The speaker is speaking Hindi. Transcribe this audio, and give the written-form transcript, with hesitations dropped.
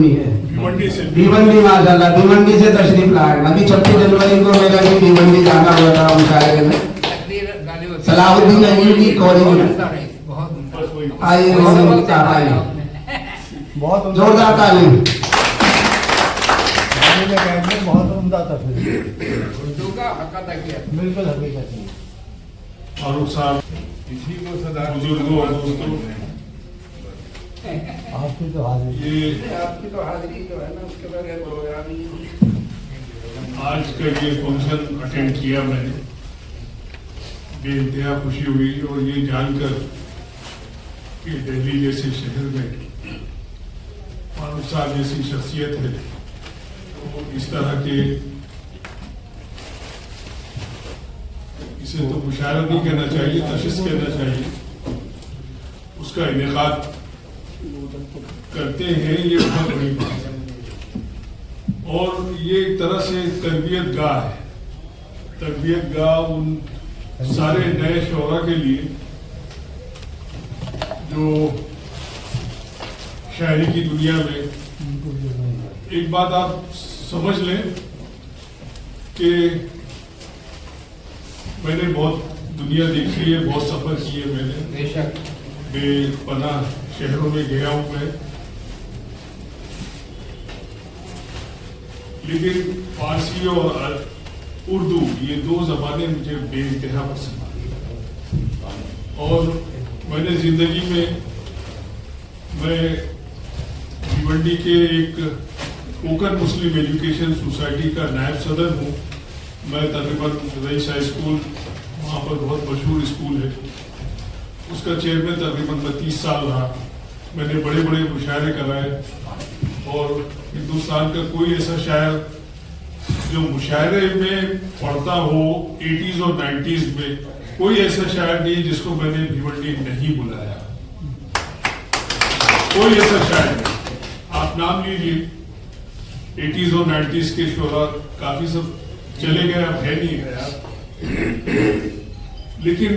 भिवंडी माशाल्लाह भिवंडी से तशरीफ लाए। अभी 26 जनवरी को मेरा भी भिवंडी जाना हुआ था मुशायरे में। सलाहुद्दीन अयूबी कॉलेज आइए बहुत जोरदार तालीम। बहुत उम्दा उर्दू का बिल्कुल हकीकत है। फारूक साहब, बुजुर्गों और दोस्तों, आपकी तो हाजिरी जो है ना उसके बगैर प्रोग्राम ही। आज का ये फंक्शन अटेंड किया मैंने, बेइंतहा खुशी हुई और ये जानकर कि दिल्ली जैसे शहर में फारूक साहब जैसी शख्सियत है, तो इस तरह के इसे तो मुशायरा नहीं कहना चाहिए, तशख़ीस कहना चाहिए, उसका इनेकाद करते हैं, ये बहुत बड़ी बात है। और ये एक तरह से तरबियत गाह है, तरबियत गाह उन सारे नए शोरा के लिए जो शायरी की दुनिया में। एक बात आप समझ लें कि मैंने बहुत दुनिया देखी है, बहुत सफर किए मैंने, बेशक बेपनाह शहरों में गया हूं मैं, लेकिन फारसी और उर्दू ये दो जबानें मुझे बेइंतहा पसंद आई। और मैंने जिंदगी में मैं भिवंडी के एक कोकन मुस्लिम एजुकेशन सोसाइटी का नायब सदर हूँ। मैं तकरीबन रईस हाई स्कूल, वहाँ पर बहुत मशहूर स्कूल है, उसका चेयरमैन तकरीबन 32 साल रहा। मैंने बड़े बड़े मुशायरे कराए और हिंदुस्तान का कोई ऐसा शायर जो मुशायरे में पढ़ता हो 80s और 90s में, कोई ऐसा शायर नहीं जिसको मैंने भिवंडी नहीं बुलाया, कोई ऐसा शायर नहीं। आप नाम लीजिए, 80s और 90s के शोरा काफी सब चले गए, अब है नहीं है, लेकिन